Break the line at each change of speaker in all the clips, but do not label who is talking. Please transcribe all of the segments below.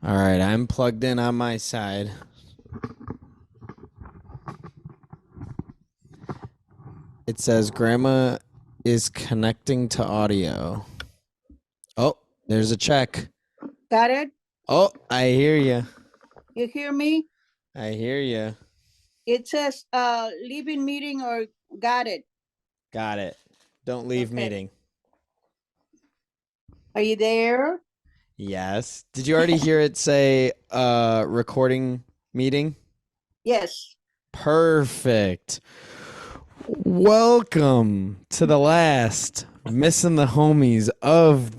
All right, I'm plugged in on my side. It says Grandma is connecting to audio. Oh, there's a check.
Got it?
Oh, I hear you.
You hear me?
I hear you.
It says leaving meeting or got it.
Got it. Don't leave
Okay.
meeting.
Are you there?
Yes. Did you already hear it say recording meeting?
Yes.
Perfect. Welcome to the last Missing the Homies of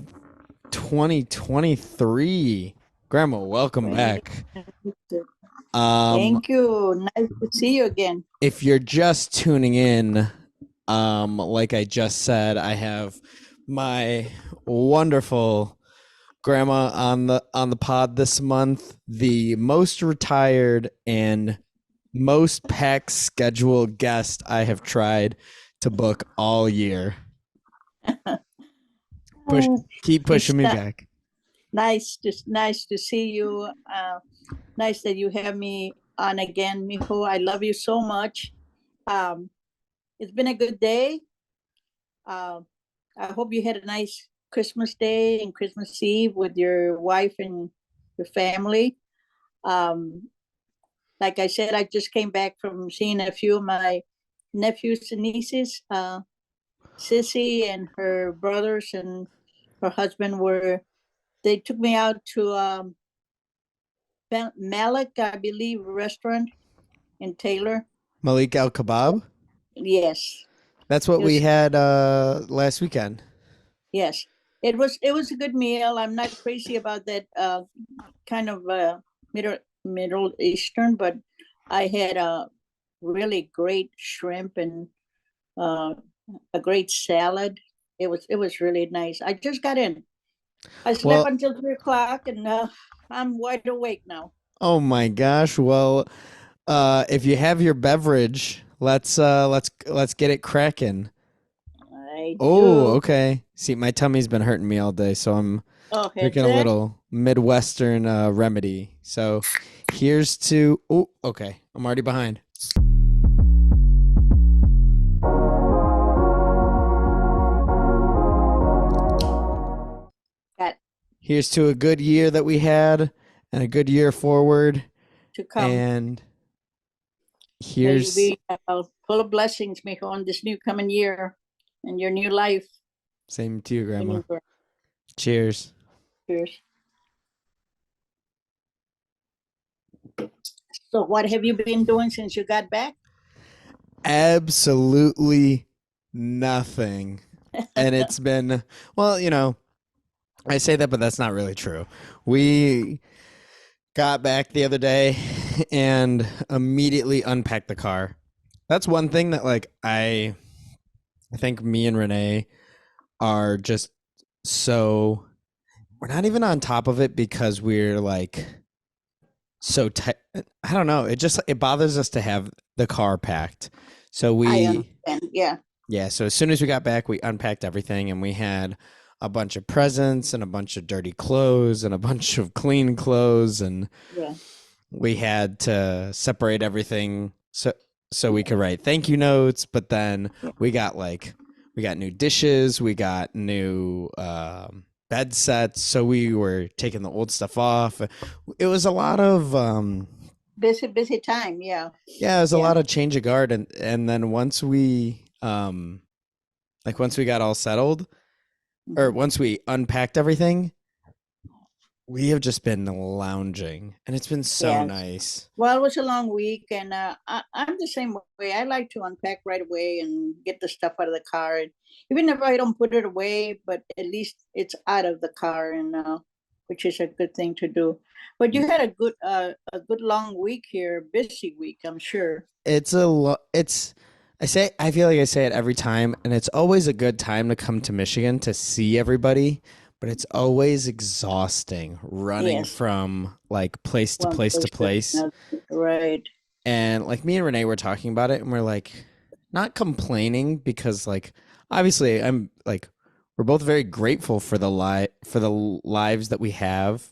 2023. Grandma, welcome back.
Thank you. Nice to see you again.
If you're just tuning in, like I just said, I have my wonderful grandma on the pod this month, the most retired and most packed schedule guest I have tried to book all year. Keep
It's
pushing me back.
nice to see you. Nice that you have me on again, Mijo. I love you so much. Um, it's been a good day. Uh, I hope you had a nice Christmas Day and Christmas Eve with your wife and your family. Um, like I said, I just came back from seeing a few of my nephews and nieces. Sissy and her brothers and her husband they took me out to Malik, I believe, restaurant in Taylor.
Malik Al Kebab.
Yes.
That's what
It
we
was,
had last weekend.
yes. It was a good meal. I'm not crazy about that kind of Middle Eastern, but I had a really great shrimp and uh, a great salad. It was really nice. I just got in. I slept
Well,
until 3 o'clock, and I'm wide awake now.
oh my gosh. Well, if you have your beverage, let's get it cracking.
I
Oh,
do.
okay. See, my tummy's been hurting me all day, so I'm
Oh,
drinking
heads
a
it.
little Midwestern remedy. So here's to. Oh, okay. I'm already behind.
Got
Here's to a good year that we had and a good year forward.
to come.
And
May you
here's
be full of blessings, Mijo, on this new coming year and your new life.
same to you,
Your
Grandma.
new birth.
Cheers.
Cheers. So, what have you been doing since you got back?
Absolutely nothing. And it's been, well, I say that, but that's not really true. We got back the other day and immediately unpacked the car. That's one thing that like I think me and Renee are just so we're not even on top of it because we're like so tight. I don't know. It bothers us to have the car packed. So
I
we
understand. Yeah.
yeah, so as soon as we got back, we unpacked everything and we had a bunch of presents and a bunch of dirty clothes and a bunch of clean clothes and
Yeah.
we had to separate everything so we could write thank you notes, but then
Yeah.
we got new dishes, we got new bed sets, so we were taking the old stuff off. It was a lot of
Busy time. Yeah.
yeah, it was a
Yeah.
lot of change of guard and then once we got all settled or
Mhm.
once we unpacked everything, we have just been lounging and it's been so
Yes.
nice.
Well, it was a long week, and I'm the same way. I like to unpack right away and get the stuff out of the car. And even if I don't put it away, but at least it's out of the car, and which is a good thing to do. But you had a good long week here, busy week, I'm sure.
It's it's I feel like I say it every time and it's always a good time to come to Michigan to see everybody, but it's always exhausting running
Yes,
from like place to
one
place to
place to
place.
another. Right.
And like me and Renee were talking about it and we're like not complaining because like obviously I'm like we're both very grateful for the lives that we have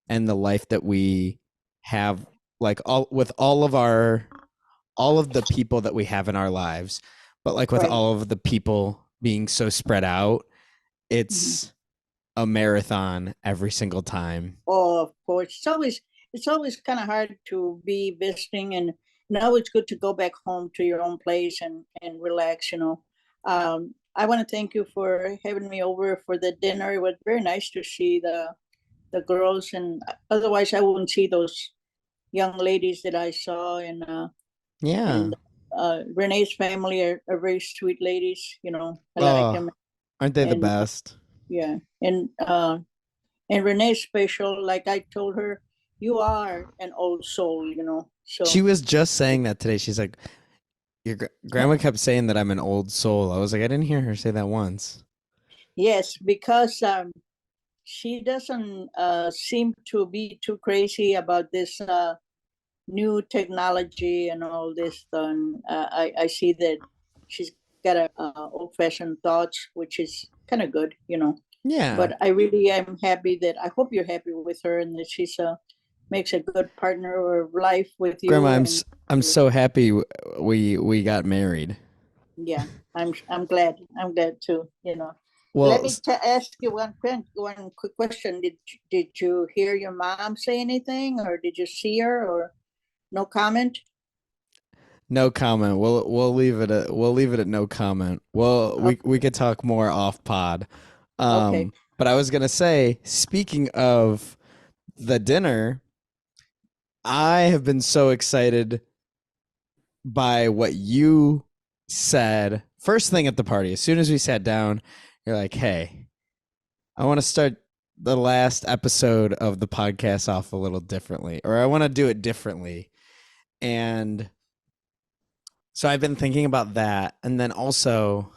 and the life that we have, like all of the people that we have in our lives, but like with
Right.
all of the people being so spread out,
Mhm.
it's a marathon every single time.
Oh, of course. It's always kind of hard to be visiting, and now it's good to go back home to your own place and relax. I want to thank you for having me over for the dinner. It was very nice to see the girls, and otherwise I wouldn't see those young ladies that I saw,
Yeah.
and Renee's family are very sweet ladies. I like
Oh,
them,
aren't they the
and
best?
yeah, and Renee's special. Like I told her, you are an old soul.
She
So
was just saying that today. She's like, your grandma kept saying that I'm an old soul. I was like, I didn't hear her say that once.
yes, because she doesn't seem to be too crazy about this new technology and all this. I see that she's got a old-fashioned thoughts, which is kind of good.
Yeah.
But I really am happy that I hope you're happy with her and that she's makes a good partner or life with
Grandma,
you. And
I'm so happy we got married.
yeah, I'm glad. I'm glad too. Let
Well,
me ask you one quick question. Did you hear your mom say anything, or did you see her, or no comment?
no comment. We'll leave it at no comment. Well, we
Okay.
could talk more off pod.
Okay.
But I was gonna say, speaking of the dinner, I have been so excited by what you said first thing at the party. As soon as we sat down, you're like, "Hey, I want to start the last episode of the podcast off a little differently, or I want to do it differently." And so I've been thinking about that, and then also,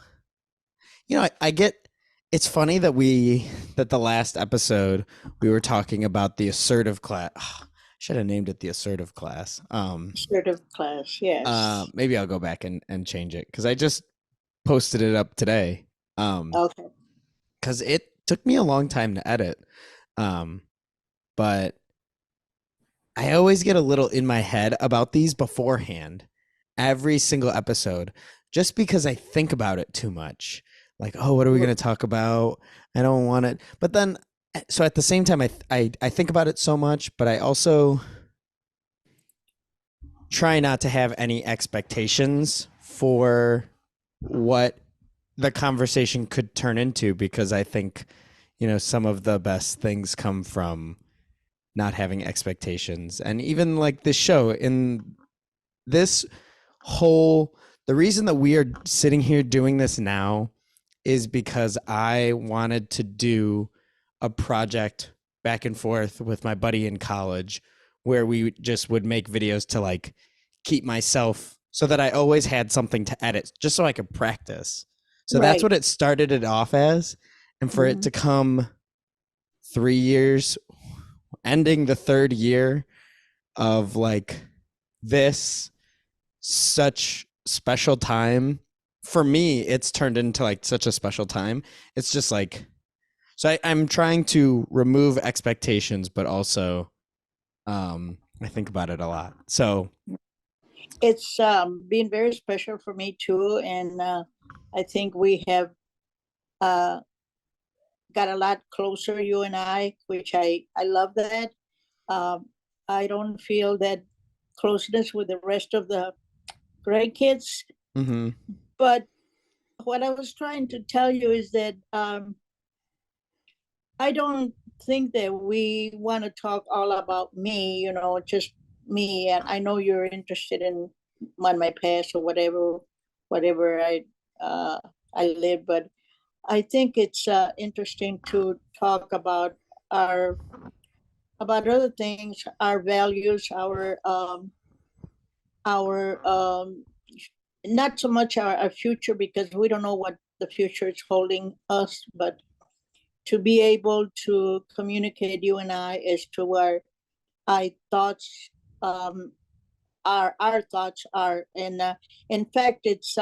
I get. It's funny that the last episode we were talking about the assertive class. Should have named it the assertive class.
Assertive class. Yes.
Maybe I'll go back and change it because I just posted it up today.
Okay.
Because it took me a long time to edit. Um, but I always get a little in my head about these beforehand, every single episode, just because I think about it too much. Like, oh, what are we going to talk about? I don't want it. But then, so at the same time, I think about it so much, but I also try not to have any expectations for what the conversation could turn into because I think, some of the best things come from not having expectations. And even like this show, in this whole, the reason that we are sitting here doing this now is because I wanted to do a project back and forth with my buddy in college where we just would make videos to like keep myself so that I always had something to edit just so I could practice. So that's
Right.
what it started it off as. And for it
Mhm.
to come 3 years, ending the third year of like this such special time for me, it's turned into like such a special time. It's just like, so I'm trying to remove expectations, but also I think about it a lot. So
It's been very special for me too, and I think we have uh, got a lot closer, you and I, which I love that. Um, I don't feel that closeness with the rest of the grandkids,
mhm,
but what I was trying to tell you is that I don't think that we want to talk all about me, just me. And I know you're interested in my past or whatever uh, I live, but I think it's interesting to talk our about other things, our values, our not so much our future because we don't know what the future is holding us, but to be able to communicate you and I as to where our thoughts our thoughts are. And in fact, it's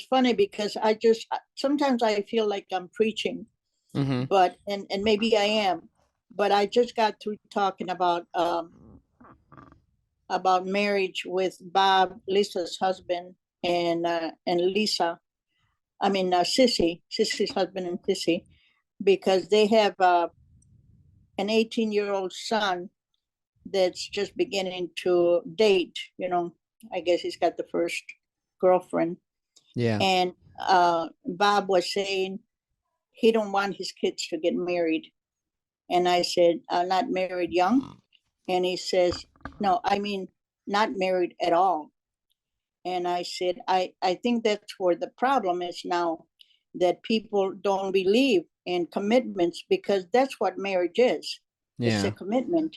funny because I just sometimes I feel like I'm preaching,
mhm.
but and maybe I am, but I just got through talking about marriage with Bob, Lisa's husband, and Lisa. I mean, Sissy's husband and Sissy, because they have an 18-year-old son that's just beginning to date. I guess he's got the first girlfriend,
Yeah.
and Bob was saying he don't want his kids to get married, and I said, not married young, and he says, no, I mean not married at all. And I said, I think that's where the problem is now, that people don't believe in commitments because that's what marriage is. It's a
Yeah.
commitment.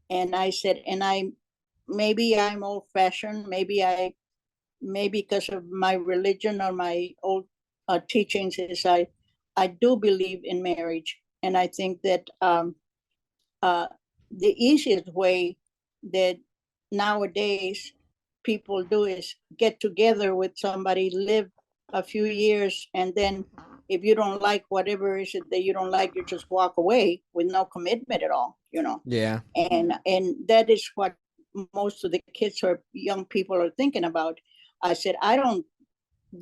And I said, and maybe I'm old fashioned, maybe because of my religion or my old teachings is I do believe in marriage. And I think that uh, the easiest way that nowadays people do is get together with somebody, live a few years, and then if you don't like whatever is it that you don't like, you just walk away with no commitment at all.
Yeah.
And that is what most of the kids or young people are thinking about. I said, I don't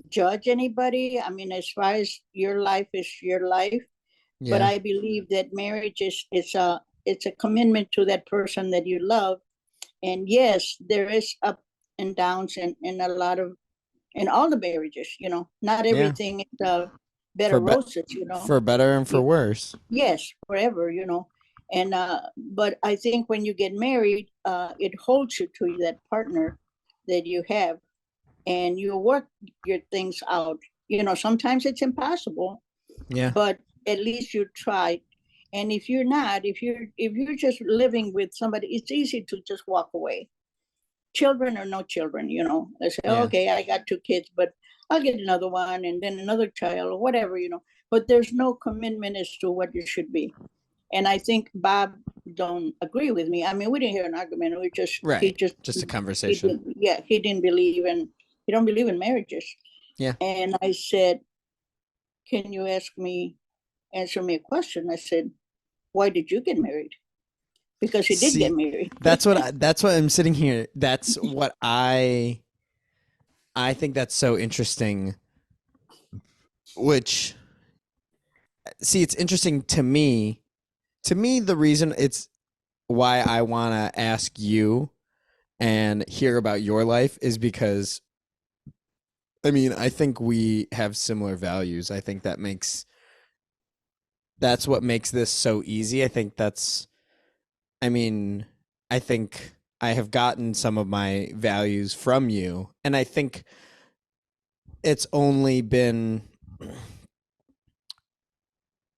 judge anybody. I mean, as far as your life is your life, but
Yeah.
I believe that marriage is a commitment to that person that you love. And yes, there is up and downs in a lot of in all the marriages. Not
Yeah.
everything is bed
For
of
be-
roses.
for better and for worse.
Yes, forever. And but I think when you get married, it holds you to that partner that you have, and you work your things out. Sometimes it's impossible,
Yeah.
but at least you tried. And if you're not, if you're just living with somebody, it's easy to just walk away. Children or no children. They say, oh,
Yeah.
okay, I got two kids, but I'll get another one and then another child or whatever. But there's no commitment as to what you should be. And I think Bob don't agree with me. I mean, we didn't hear an argument. We just he
Right.
just
Just a
he
conversation.
did, yeah, he don't believe in marriages.
Yeah.
And I said, can you answer me a question? I said, why did you get married? Because he did get
See,
married.
that's what I'm sitting here. That's what I think that's so interesting, which see, it's interesting to me. To me, the reason it's why I want to ask you and hear about your life is because I mean, I think we have similar values. I think that's what makes this so easy. I mean, I think I have gotten some of my values from you, and I think it's only been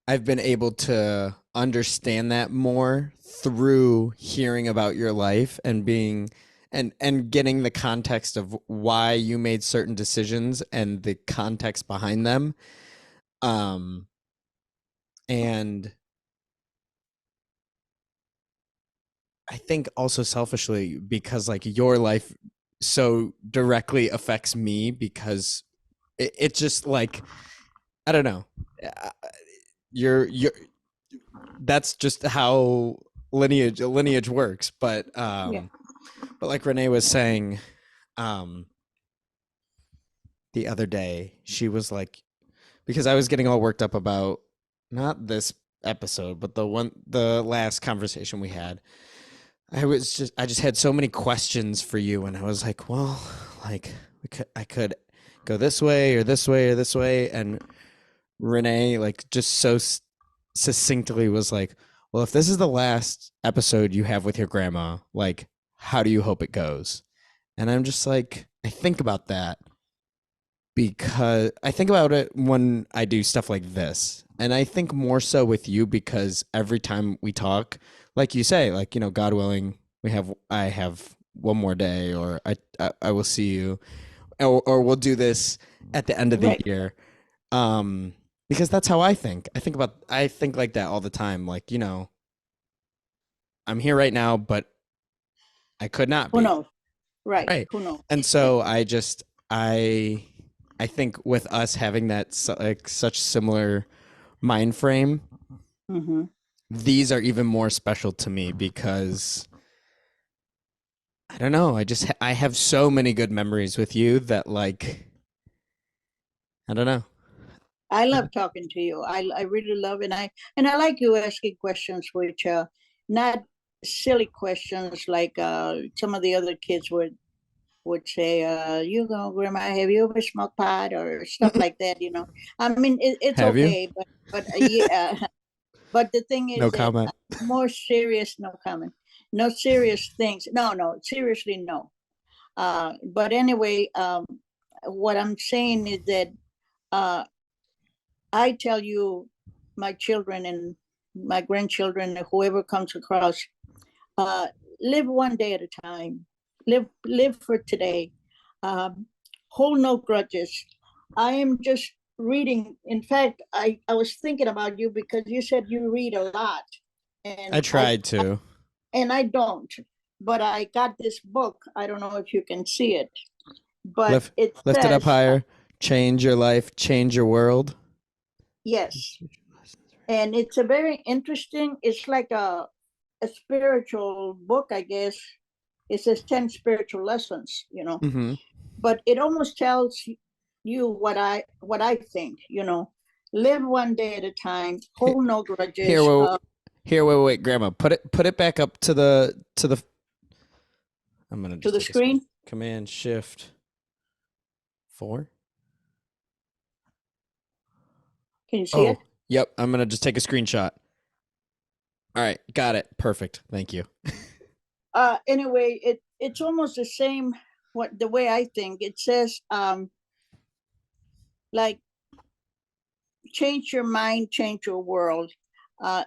I've been able to understand that more through hearing about your life and being and getting the context of why you made certain decisions and the context behind them. Um and I think also selfishly because like your life so directly affects me because it just like I don't know. Uh, you're that's just how lineage works.
Yeah.
But like Renee was saying, um, the other day, she was like, because I was getting all worked up about not this episode, but the last conversation we had. I just had so many questions for you, and I was like, well, like I could go this way or this way or this way, and Renee like just so succinctly was like, "Well, if this is the last episode you have with your grandma, like how do you hope it goes?" And I'm just like, I think about that because I think about it when I do stuff like this. And I think more so with you because every time we talk, like you say, like, God willing, I have one more day or I will see you or we'll do this at the end of the
Right.
year. Um, because that's how I think. I think like that all the time. Like, I'm here right now, but I could not
Who
be.
knows? Right.
Right.
Who knows?
And
Yeah.
so I I think with us having that like such similar mind frame,
Mm-hmm.
these are even more special to me because I don't know. I have so many good memories with you that like I don't know.
I love talking to you. I really love, and I like you asking questions which not silly questions like some of the other kids would say, you know, grandma, have you ever smoked pot or stuff like that, you know. I mean, it's
Have you?
okay, but yeah, but the thing
No
is that
comment.
more serious, no comment, no serious things. No, no, seriously, no. But anyway, what I'm saying is that uh, I tell you, my children and my grandchildren, whoever comes across, uh, live one day at a time. Live for today. Um, Hold no grudges. I am just reading. In fact, I was thinking about you because you said you read a lot,
I
and
tried to.
I don't. But I got this book. I don't know if you can see it, but
Lift
it
lift it up
says
higher. Change your life, change your world.
yes, and it's a very interesting. It's like a spiritual book, I guess. It says 10 spiritual lessons, you know,
Mm-hmm.
but it almost tells you what I think, you know. Live one day at a time, hold no
Here,
grudges.
wait, wait, Grandma. Put it back up to the. I'm gonna
To
just
the
take a screen.
screen.
Command Shift 4.
Can you see it?
Oh, yep. I'm gonna just take a screenshot. All right, got it. Perfect. Thank you.
Anyway, it's almost the same. What the way I think it says, like change your mind, change your world.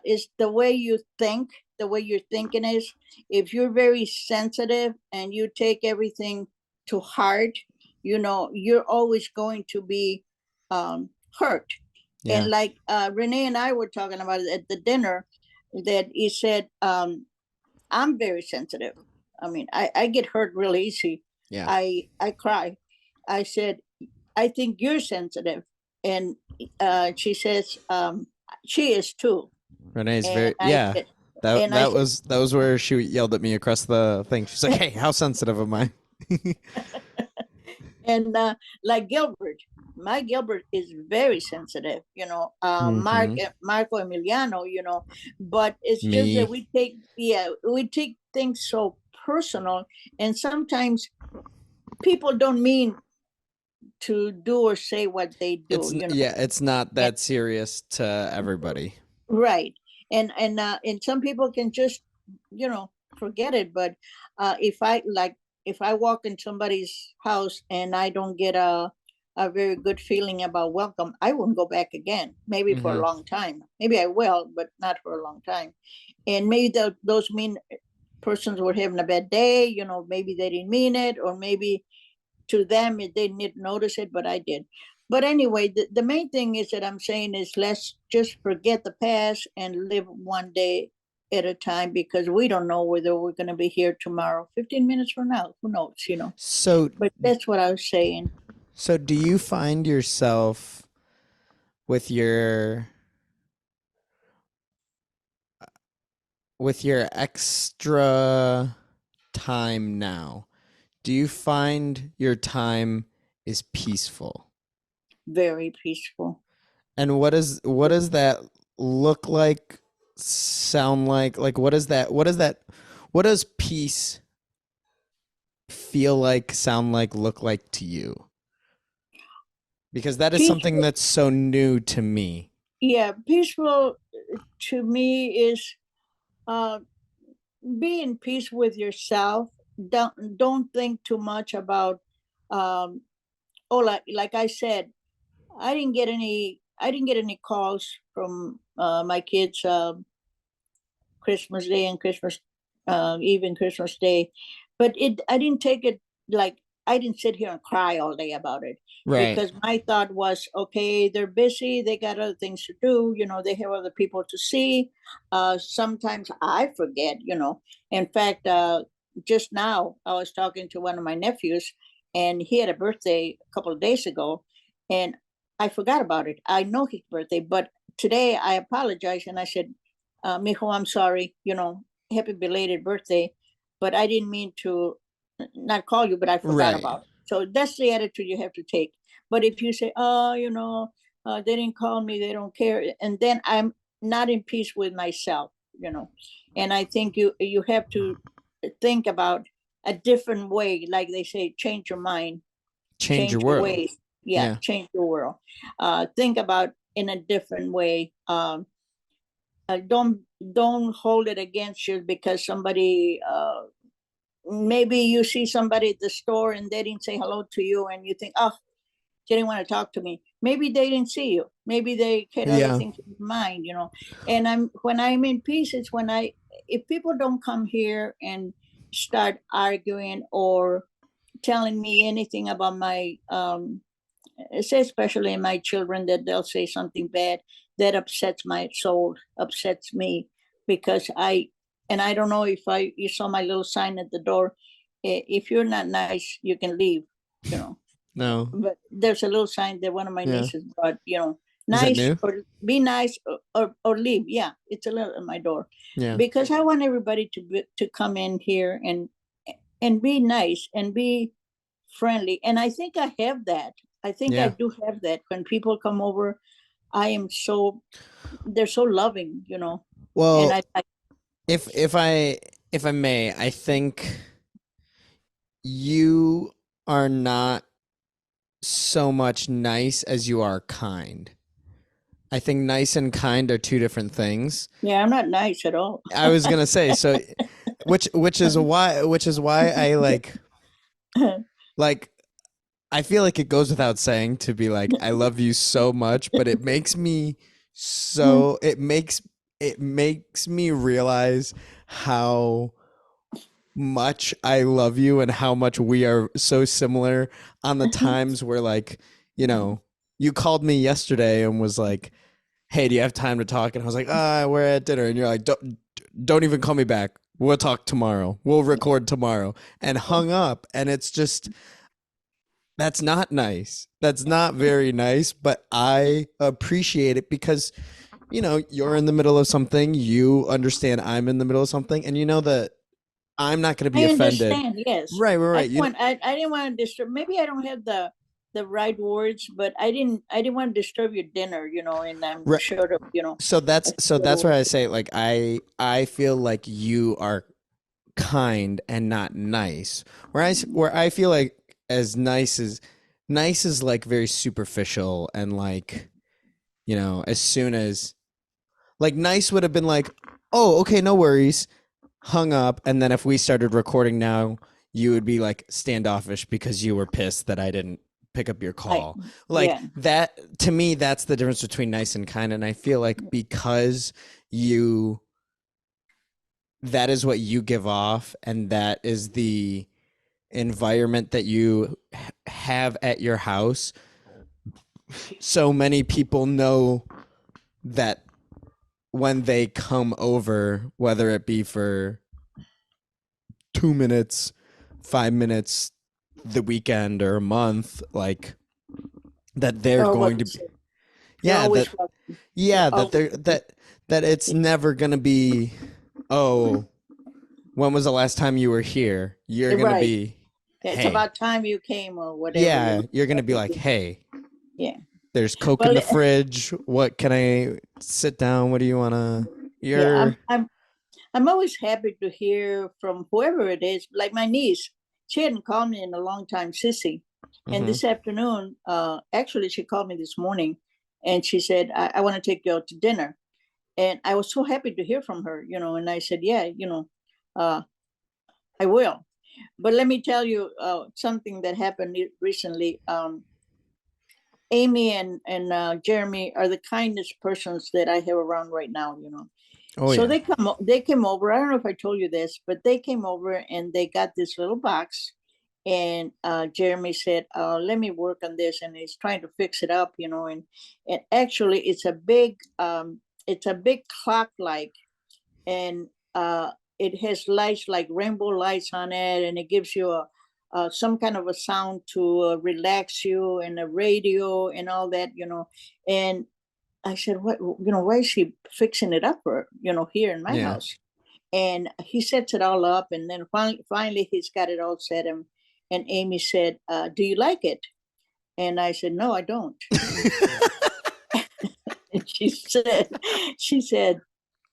Is the way you think, the way you're thinking is. If you're very sensitive and you take everything to heart, you know, you're always going to be hurt. And
Yeah.
like Renee and I were talking about it at the dinner, that he said, I'm very sensitive. I mean, I get hurt real easy.
Yeah.
I cry. I said, I think you're sensitive. And she says, she is too.
Renee's
And
very yeah.
I said,
That was where she yelled at me across the thing. She's like, "Hey, how sensitive am I?"
and like Gilbert, my Gilbert is very sensitive, you know,
Mm-hmm.
Marco Emiliano, you know, but it's just that
Me.
we take, yeah, we take things so personal. And sometimes people don't mean to do or say what they do, you know.
It's not
And,
that serious to everybody.
right. And some people can just, you know, forget it. But if I walk in somebody's house and I don't get a very good feeling about welcome, I won't go back again, maybe for a
Mm-hmm.
long time. Maybe I will, but not for a long time. And maybe those mean persons were having a bad day, you know, maybe they didn't mean it, or maybe to them they didn't notice it, but I did. But anyway, the main thing is that I'm saying is let's just forget the past and live one day at a time, because we don't know whether we're going to be here tomorrow, 15 minutes from now, who knows, you know.
So
But that's what I was saying.
so do you find yourself with your extra time now? Do you find your time is peaceful?
Very peaceful.
And what does that look like, sound like? Like what does peace feel like, sound like, look like to you? Because that is something
Peaceful,
that's so new to me.
yeah, peaceful to me is uh, be in peace with yourself. Don't think too much about um, oh, like I said, I didn't get any calls from my kids Christmas Day and Christmas Eve and Christmas Day, but it I didn't take it like, I didn't sit here and cry all day about it,
Right.
because my thought was, okay, they're busy, they got other things to do, you know, they have other people to see. Sometimes I forget, you know. In fact, just now I was talking to one of my nephews, and he had a birthday a couple of days ago, and I forgot about it. I know his birthday, but today I apologized and I said, Mijo, I'm sorry, happy belated birthday, but I didn't mean to not call you, but I forgot
Right.
about it. So that's the attitude you have to take. But if you say, oh, they didn't call me, they don't care, and then I'm not in peace with myself, and I think you have to think about a different way, like they say, change your mind,
Change your
change your
world.
ways. Yeah,
Yeah.
change your world. Think about in a different way. Don't hold it against you because somebody maybe you see somebody at the store and they didn't say hello to you and you think, oh, she didn't want to talk to me. Maybe they didn't see you. Maybe they had other
Yeah.
things in mind, and when I'm in peace, it's when if people don't come here and start arguing or telling me anything about my say especially my children, that they'll say something bad that upsets my soul, upsets me, because I don't know if you saw my little sign at the door. If you're not nice, you can leave, you know.
No.
But there's a little sign that one of my
Yeah.
nieces brought,
Is it
nice
new?
or be nice, or leave. Yeah, it's a little at my door,
Yeah.
because I want everybody to come in here and be nice and be friendly. And I think I have that. I think I
Yeah.
do have that. When people come over, I am they're so loving, and
Well,
I
if I may, I think you are not so much nice as you are kind. I think nice and kind are two different things.
yeah, I'm not nice at all.
I was gonna say so, which is why I like I feel like it goes without saying to be like I love you so much, but it makes me it makes me realize how much I love you and how much we are so similar on the times where you called me yesterday and was like, "Hey, do you have time to talk?" And I was like, "Ah, we're at dinner." And you're like, "Don't even call me back. We'll talk tomorrow. We'll record tomorrow." And hung up. And it's just that's not nice. That's not very nice, but I appreciate it because you're in the middle of something, you understand I'm in the middle of something, and you know that I'm not going to be
I
offended.
understand. Yes,
Right, right,
I
right.
didn't want. I didn't want to disturb. Maybe I don't have the right words, but I didn't want to disturb your dinner. And I'm
Right.
short of.
So that's
A
so
short of
that's where I
words.
say like I feel like you are kind and not nice. Where I feel like as nice is like very superficial and like as soon as like nice would have been like, oh, okay, no worries, hung up, and then if we started recording now, you would be like standoffish because you were pissed that I didn't pick up your
Like,
call. Like
yeah.
that to me, that's the difference between nice and kind. And I feel like because you that is what you give off, and that is the environment that you have at your house. So many people know that when they come over, whether it be for 2 minutes, 5 minutes, the weekend or a month, like that they're
Oh, what
going
to
to be,
say? They're
yeah,
always
that,
welcome. They're
yeah, that
always
they're, that it's never going to be, oh, when was the last time you were here? You're going to
right.
be,
Yeah, it's
hey,
about time you came or whatever.
yeah, you're going to be like, hey,
Yeah.
there's Coke in
Well,
the fridge. What can I sit down? What do you want to,
yeah.
you're,
I'm always happy to hear from whoever it is. Like my niece, she hadn't called me in a long time, Sissy. And
mm-hmm.
this afternoon, actually, she called me this morning, and she said, "I want to take you out to dinner." And I was so happy to hear from her, And I said, "Yeah, uh, I will." But let me tell you something that happened recently. Amy and Jeremy are the kindest persons that I have around right now.
Oh,
So
yeah.
they came over. I don't know if I told you this, but they came over and they got this little box. And Jeremy said, "Let me work on this," and he's trying to fix it up, and actually it's a big clock like, and it has lights like rainbow lights on it, and it gives you some kind of a sound to relax you, and a radio and all that, and I said, what, why is she fixing it up for, here in my
Yeah.
house? And he sets it all up. And then finally he's got it all set. And Amy said, do you like it? And I said, no, I don't. And she said,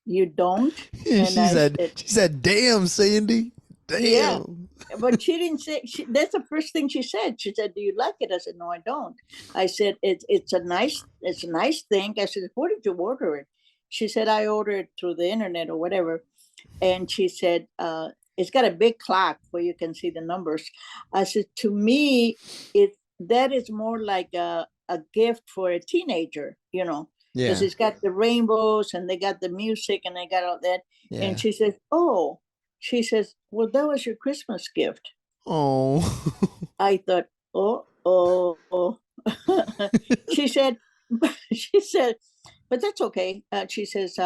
you don't? And
she
I
said,
said,
she said, "Damn, Sandy,
yeah.
damn."
But she didn't say, that's the first thing she said. She said, do you like it? I said, no, I don't. I said, it's a nice thing. I said, where did you order it? She said, I ordered it through the internet or whatever. And she said, it's got a big clock where you can see the numbers. I said, to me, that is more like a gift for a teenager, because
Yeah.
it's got the rainbows and they got the music and they got all that. And
Yeah.
she says, oh, she says, well, that was your Christmas gift.
Oh.
I thought, oh. She said, she said, but that's okay. She says,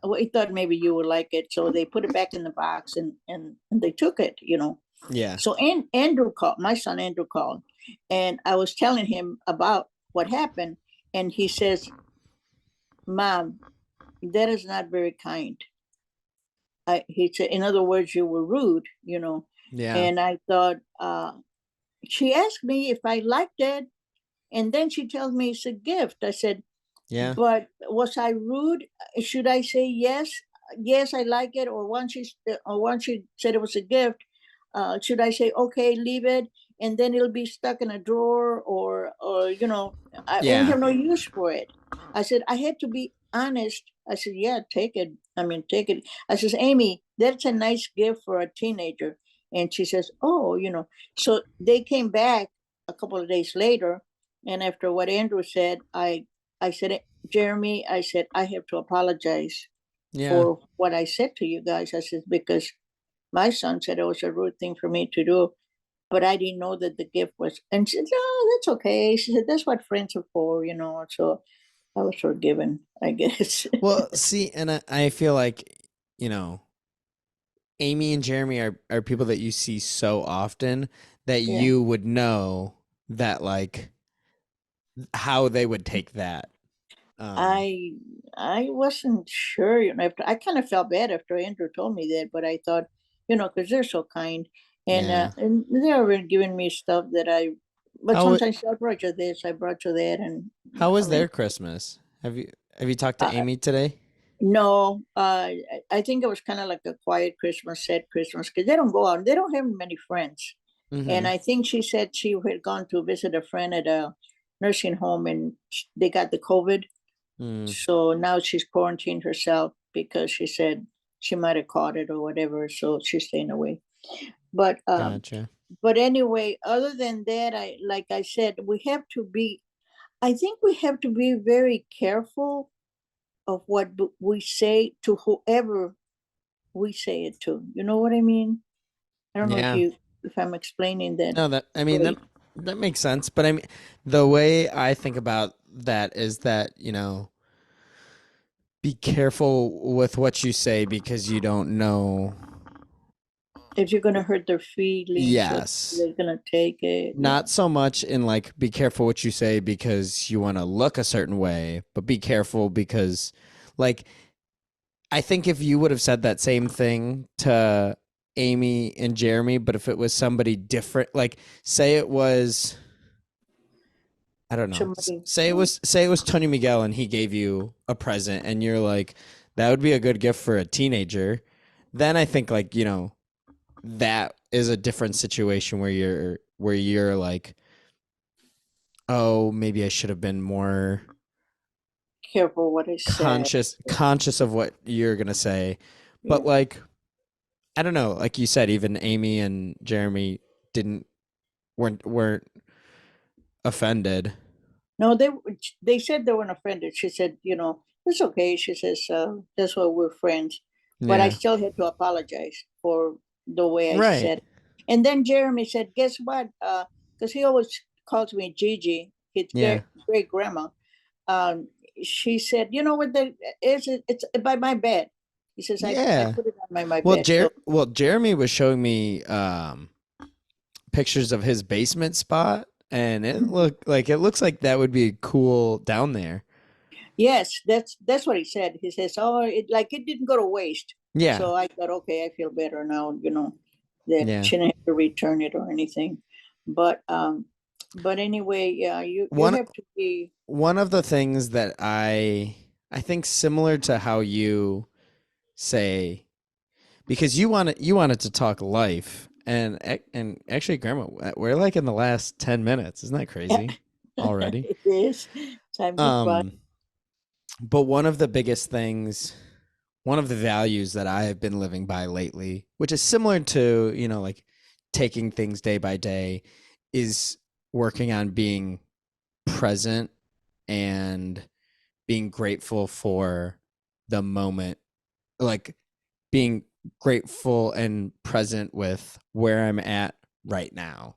we thought maybe you would like it. So they put it back in the box and they took it.
Yeah.
So Andrew called, my son Andrew called, and I was telling him about what happened. And he says, Mom, that is not very kind. He said, in other words, you were rude.
Yeah.
And I thought, she asked me if I liked it. And then she tells me it's a gift. I said,
Yeah.
but was I rude? Should I say yes? Yes, I like it. Or once she said it was a gift, should I say okay, leave it, and then it'll be stuck in a drawer, or I won't
Yeah.
have no use for it. I said I had to be honest. I said, yeah, take it. I mean, take it. I says, Amy, that's a nice gift for a teenager. And she says, oh. So they came back a couple of days later, and after what Andrew said, I said, Jeremy, I said, I have to apologize
Yeah.
for what I said to you guys. I said, because my son said it was a rude thing for me to do, but I didn't know that the gift was. And she said, no, that's okay. She said, that's what friends are for. So I was forgiven, I guess.
Well, see, and I feel like, you know, Amy and Jeremy are people that you see so often that
Yeah.
you would know that like how they would take that. Um,
I I wasn't sure, after I kind of felt bad after Andrew told me that, but I thought, because they're so kind, and
yeah.
and they've been giving me stuff that but
How
sometimes I brought you this, I brought you that, and
how
I
was
mean,
their Christmas? Have you talked to
uh,
Amy today?
no, I think it was kind of like a quiet Christmas, sad Christmas, because they don't go out, they don't have many friends, and
Mm-hmm.
I think she said she had gone to visit a friend at a nursing home, and they got the COVID.
Mm,
So now she's quarantined herself because she said she might have caught it or whatever. So she's staying away. But
gotcha.
but anyway, other than that, like I said, we have to be. I think we have to be very careful of what we say to whoever we say it to. You know what I mean? I don't know if
Yeah.
I'm explaining that
No, that I mean
great.
that makes sense. But I mean, the way I think about that is that be careful with what you say because you don't know.
If you're gonna hurt their feelings, or
Yes.
they're gonna take it. Yeah.
Not so much in like be careful what you say because you want to look a certain way, but be careful because like I think if you would have said that same thing to Amy and Jeremy, but if it was somebody different, like say it was I don't know.
Somebody.
Say it was Tony Miguel and he gave you a present and you're like that would be a good gift for a teenager. Then I think like, that is a different situation where you're like, "Oh, maybe I should have been more
Careful what I said.
conscious of what you're going to say."
Yeah.
But like I don't know, like you said even Amy and Jeremy didn't weren't offended.
No, they said they weren't offended. She said, it's okay. She says, that's why we're friends. But I
Yeah.
still had to apologize for the way I
Right.
said it. And then Jeremy said, guess what? Because he always calls me Gigi, his
Yeah.
great grandma. Um, she said, you know what? It's by my bed. He says, I
Yeah.
put it on my bed. So
Jeremy was showing me pictures of his basement spot and it looks like that would be cool down there.
Yes, that's what he said. He says, "Oh, it didn't go to waste."
Yeah.
So I thought, okay, I feel better now. That
Yeah.
she didn't have to return it or anything. But but anyway, yeah, you
One
have to be.
one of the things that I think similar to how you say, because you wanted to talk life, and actually, Grandma, we're like in the last 10 minutes. Isn't that crazy already?
It is. Time goes by.
Um, but one of the biggest things, one of the values that I have been living by lately, which is similar to, like taking things day by day, is working on being present and being grateful for the moment, like being grateful and present with where I'm at right now.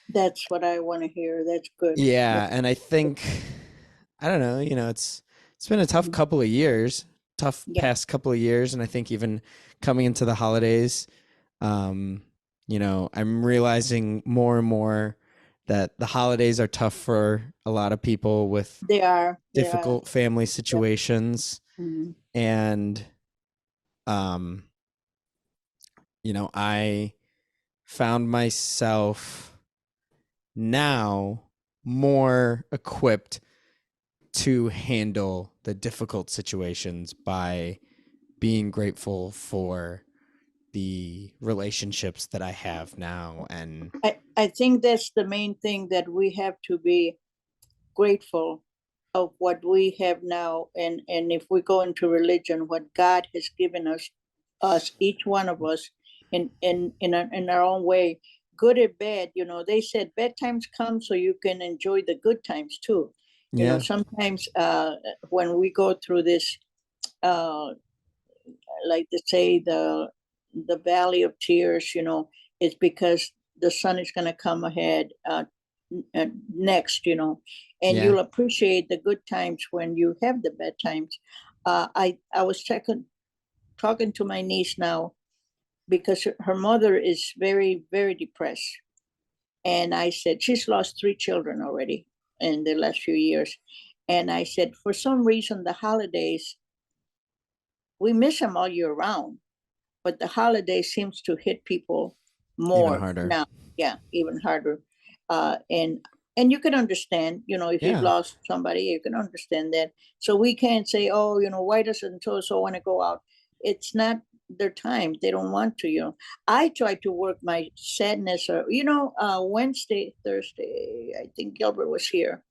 That's what I want to hear. That's good.
Yeah, and I think, I don't know, it's been a tough couple of years, tough
Yeah,
past couple of years, and I think even coming into the holidays, I'm realizing more and more that the holidays are tough for a lot of people with
they are. They are.
difficult family
Yeah.
situations.
Mhm.
And um I found myself now more equipped to handle the difficult situations by being grateful for the relationships that I have now. And
I think that's the main thing, that we have to be grateful of what we have now, and if we go into religion, what God has given us each one of us, in our own way, good or bad. They said bad times come so you can enjoy the good times too.
yeah,
Sometimes when we go through this, uh like to say, the valley of tears, it's because the sun is going to come ahead, next, and
yeah,
you'll appreciate the good times when you have the bad times. I was talking to my niece now, because her mother is very, very depressed, and I said she's lost 3 children already in the last few years, and I said for some reason the holidays, we miss them all year round, but the holiday seems to hit people
even
more
harder.
now. Yeah, even harder. And you can understand, if you've
Yeah,
lost somebody, you can understand that. So we can't say, oh, why doesn't so want to go out? It's not their time. They don't want to. I try to work my sadness, or Wednesday, Thursday, I think Gilbert was here.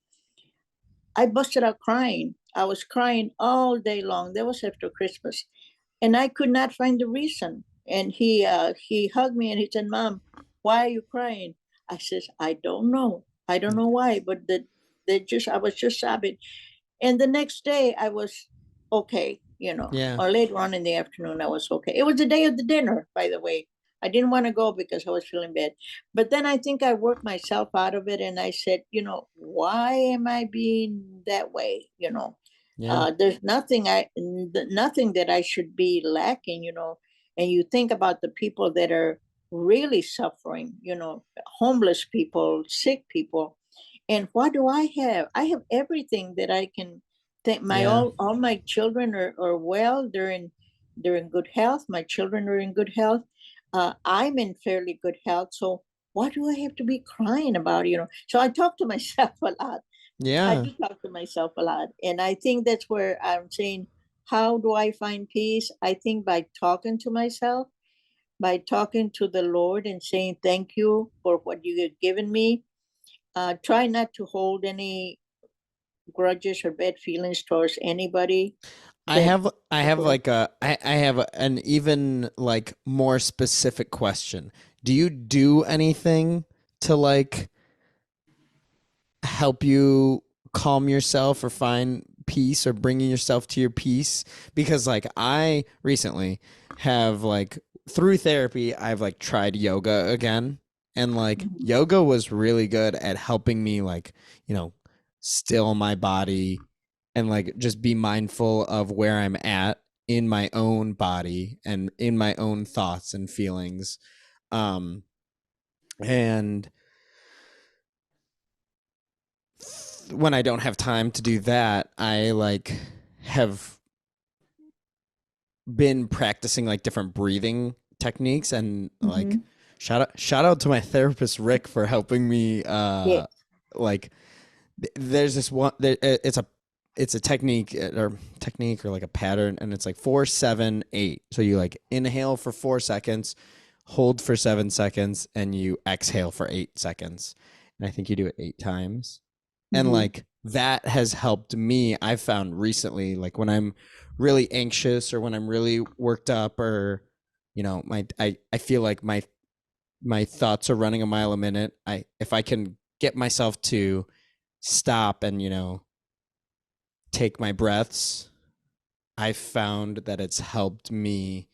I busted out crying. I was crying all day long. That was after Christmas, and I could not find the reason. And he hugged me and he said, "Mom, why are you crying?" I says, "I don't know. I don't know why, but I was just sobbing." And the next day I was okay,
yeah,
or later on in the afternoon I was okay. It was the day of the dinner, by the way. I didn't want to go because I was feeling bad. But then I think I worked myself out of it, and I said, why am I being that way?
yeah,
There's nothing that I should be lacking, and you think about the people that are really suffering, homeless people, sick people, and what do I have? I have everything that I can think. My
yeah,
all my children are well. They're in good health. My children are in good health. I'm in fairly good health. So what do I have to be crying about? So I talk to myself a lot. I
yeah.
do talk to myself a lot. And I think that's where I'm saying, how do I find peace? I think by talking to myself, by talking to the Lord and saying thank you for what you have given me. Try not to hold any grudges or bad feelings towards anybody
I
that
have I have like I have an even like more specific question. Do you do anything to like help you calm yourself or find peace or bringing yourself to your peace? Because like I recently have like through therapy I've like tried yoga again, and like yoga was really good at helping me like, you know, still my body and like just be mindful of where I'm at in my own body and in my own thoughts and feelings. Um and when I don't have time to do that, I like have been practicing like different breathing techniques and like
Mm-hmm.
shout out to my therapist Rick for helping me
Yeah.
like there's this one it's a technique or like a pattern, and it's like 4-7-8. So you like inhale for 4 seconds, hold for 7 seconds, and you exhale for 8 seconds, and I think you do it 8 times. And
Mm-hmm.
like that has helped me. I've found recently, like when I'm really anxious or when I'm really worked up, or I feel like my thoughts are running a mile a minute. If I can get myself to stop and take my breaths, I've found that it's helped me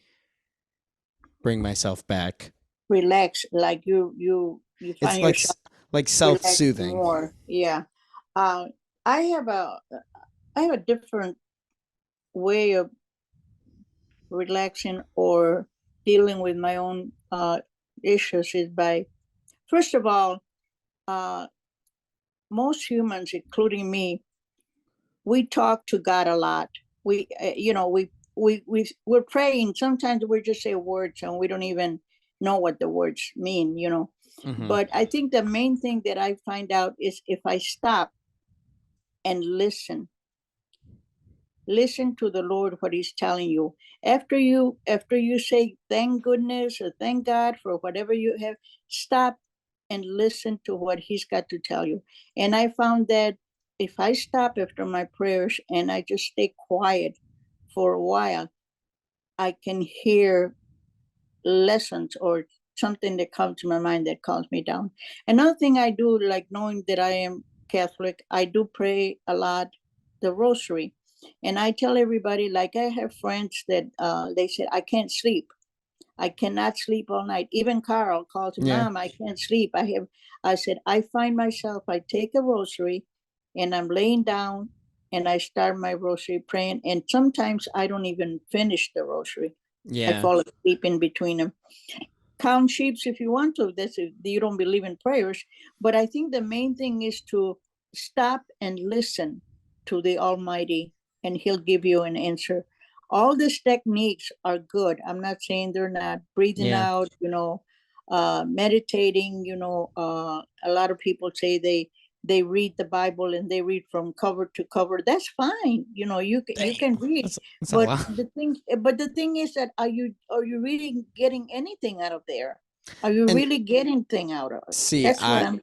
bring myself back.
Relax, like you
It's
find yourself
like
relaxing
self-soothing.
more. Yeah. uh i have a I have a different way of relaxing or dealing with my own issues. Is by, first of all, uh most humans, including me, we talk to God a lot. We we're praying. Sometimes we just say words and we don't even know what the words mean.
Mm-hmm.
But I think the main thing that I find out is if I stop and listen to the Lord, what He's telling you. After you say thank goodness or thank God for whatever you have, stop and listen to what He's got to tell you. And I found that if I stop after my prayers and I just stay quiet for a while, I can hear lessons or something that comes to my mind that calms me down. Another thing I do, like knowing that I am Catholic, I do pray a lot, the rosary. And I tell everybody, like I have friends that they said, I can't sleep. I cannot sleep all night. Even Carl calls me,
Yeah.
Mom, I can't sleep. I said, I find myself, I take a rosary and I'm laying down and I start my rosary praying. And sometimes I don't even finish the rosary. I
Yeah.
fall asleep in between them. Count sheep if you want to. That's if you don't believe in prayers. But I think the main thing is to stop and listen to the Almighty, and He'll give you an answer. All these techniques are good. I'm not saying they're not. Breathing
Yeah.
out, meditating. A lot of people say they read the Bible and they read from cover to cover. That's fine. You can
Damn.
read,
That's a
but
lot.
the thing is that are you really getting anything out of there? Are you
And
really getting anything out of it?
see,
That's what I'm.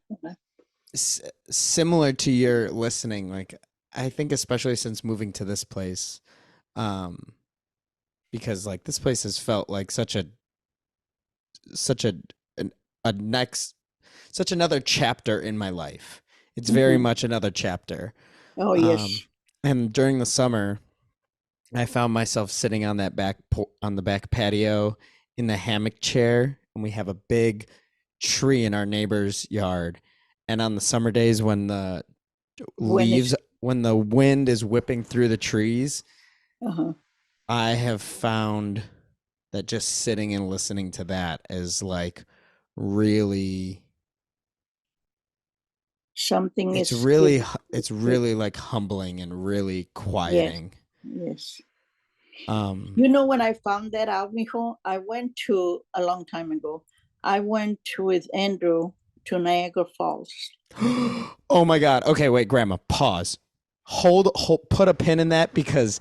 similar to your listening, like I think especially since moving to this place, um, because like this place has felt like such a an, a next such another chapter in my life. It's very
Mhm.
much another chapter.
Oh
Um,
yes.
and during the summer, I found myself sitting on on the back patio in the hammock chair, and we have a big tree in our neighbor's yard. And on the summer days when the
When it's
leaves, when the wind is whipping through the trees,
uh-huh.
I have found that just sitting and listening to that is like really
Something
it's
is
really
giving.
hu- it's really like humbling and really
Yes.
quieting.
Yes.
Um
When I found that out, Mijo, I went to a long time ago. I went with Andrew to Niagara Falls.
oh my god. Okay, wait, grandma, pause. Hold, put a pin in that because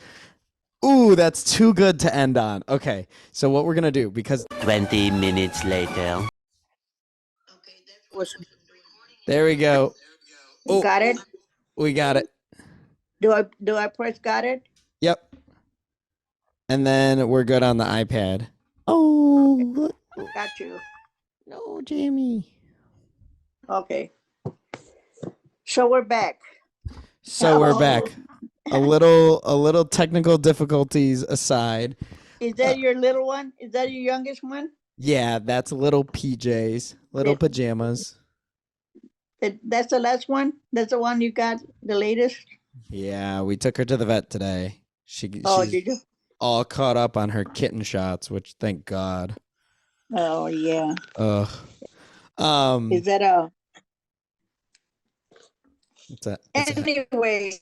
ooh, that's too good to end on. Okay. So what we're going to do, because
20 minutes later.
Was
there we go. Oh,
got it?
we got it.
Do I press got it?
Yep. And then we're good on the iPad.
Okay,
Oh,
got you.
no, Jamie.
Okay, so we're back.
So we're
Oh,
back. A little technical difficulties aside.
is
Uh,
that your little one? Is that your youngest one?
yeah, that's little PJs, little
That,
pajamas.
that's the last one. That's the one you got, the latest.
Yeah, we took her to the vet today.
Oh,
She's
did you?
all caught up on her kitten shots, which thank God.
Oh yeah.
Ugh.
Is
Um
that a
It's a
Anyway,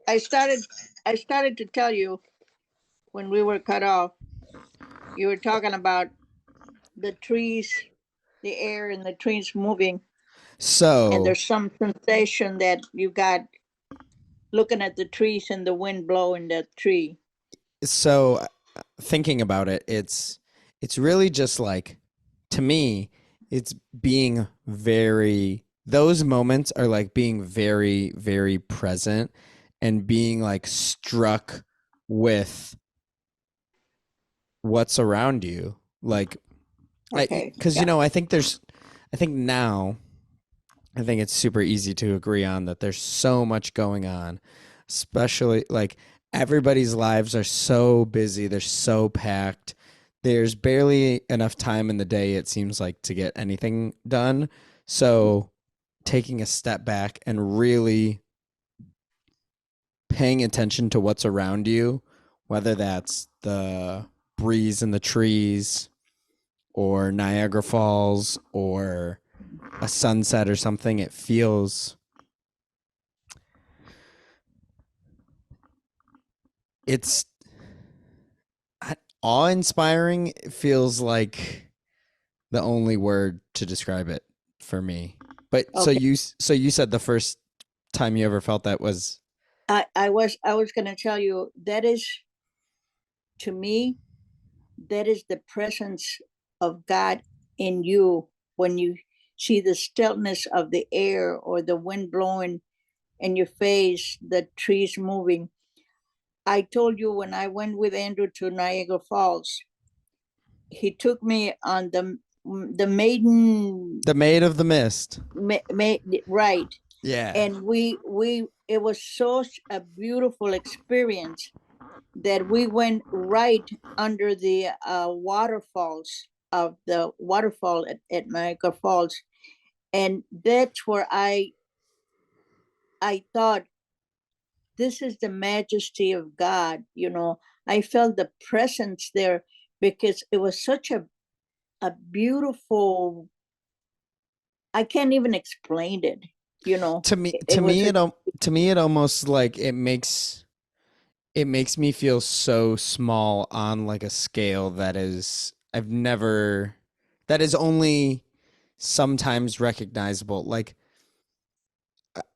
I started to tell you when we were cut off, you were talking about the trees, the air and the trees moving, and
so
there's some sensation that you got looking at the trees and the wind blowing that tree.
so thinking about it, it's really just like, to me, it's being very, those moments are like being very, very present and being like struck with what's around you. Like,
Okay.
because
Yeah.
I think now, I think it's super easy to agree on that there's so much going on, especially like everybody's lives are so busy, they're so packed. There's barely enough time in the day, it seems like, to get anything done. So taking a step back and really paying attention to what's around you, whether that's the breeze in the trees or Niagara Falls or a sunset or something, it feels, it's awe-inspiring. Feels like the only word to describe it for me. But
Okay.
so you said the first time you ever felt that was,
I was going to tell you that is, to me, that is the presence of God in you when you see the stillness of the air or the wind blowing in your face, the trees moving. I told you when I went with Andrew to Niagara Falls, he took me on the maiden
the Maid of the Mist.
right,
Yeah.
and we it was such a beautiful experience that we went right under the waterfalls of the waterfall at Niagara Falls, and that's where I thought, this is the majesty of God. I felt the presence there because it was such a beautiful. I can't even explain it.
To me,
It was
it almost like it makes me feel so small on like a scale that is I've never, that is only sometimes recognizable. Like,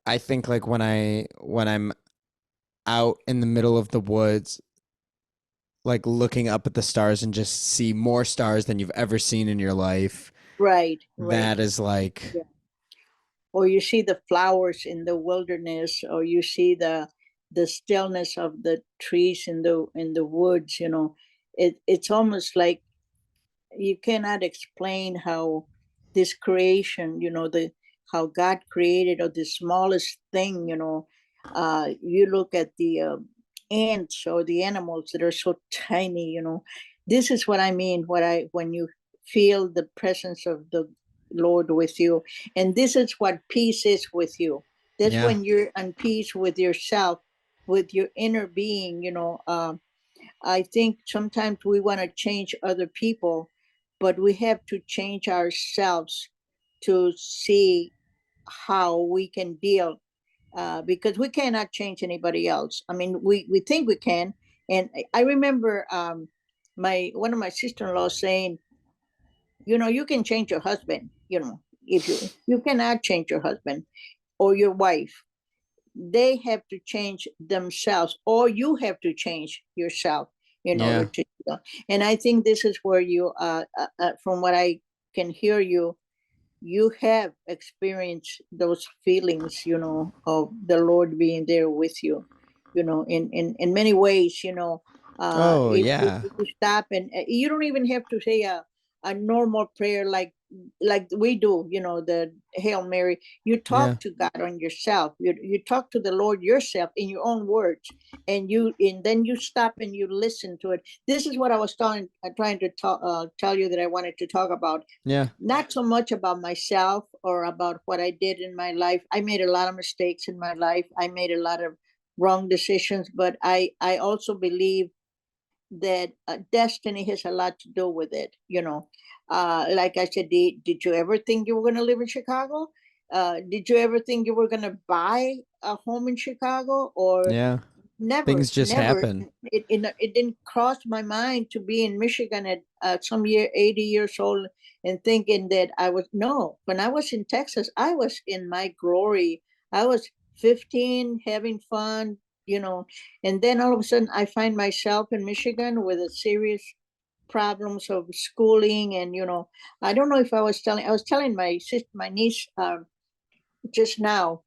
I think like when I'm out in the middle of the woods, like looking up at the stars and just see more stars than you've ever seen in your life,
right, right.
that is like,
Yeah. Or you see the flowers in the wilderness, or you see the stillness of the trees in the woods. It's almost like you cannot explain how this creation, the how God created, or the smallest thing. You look at the ants or the animals that are so tiny. This is what I mean. When you feel the presence of the Lord with you, and this is what peace is with you. That's
yeah.
when you're in peace with yourself, with your inner being. I think sometimes we want to change other people, but we have to change ourselves to see how we can deal, because we cannot change anybody else. I mean, we think we can. And I remember my one of my sister-in-law saying, you can change your husband, if you cannot change your husband or your wife. They have to change themselves, or you have to change yourself in order
Yeah.
to do that. And I think this is where you from what I can hear, you have experienced those feelings, of the Lord being there with you, in many ways.
Oh,
If
yeah.
you stop, and you don't even have to say a normal prayer like we do, the Hail Mary. You
Yeah.
talk to God on yourself. You talk to the Lord yourself in your own words, and then you stop and you listen to it. This is what I was trying to tell you that I wanted to talk about.
Yeah.
Not so much about myself or about what I did in my life. I made a lot of mistakes in my life. I made a lot of wrong decisions, but I also believe that destiny has a lot to do with it. Like I said, did you ever think you were going to live in Chicago? Did you ever think you were going to buy a home in Chicago, or
Yeah.
never,
Things just
never.
happen.
It didn't cross my mind to be in Michigan at some year, 80 years old, and thinking that I was, no. When I was in Texas, I was in my glory. I was 15, having fun, and then all of a sudden I find myself in Michigan with a serious problems of schooling. And I don't know if I was telling my sister, my niece, just now,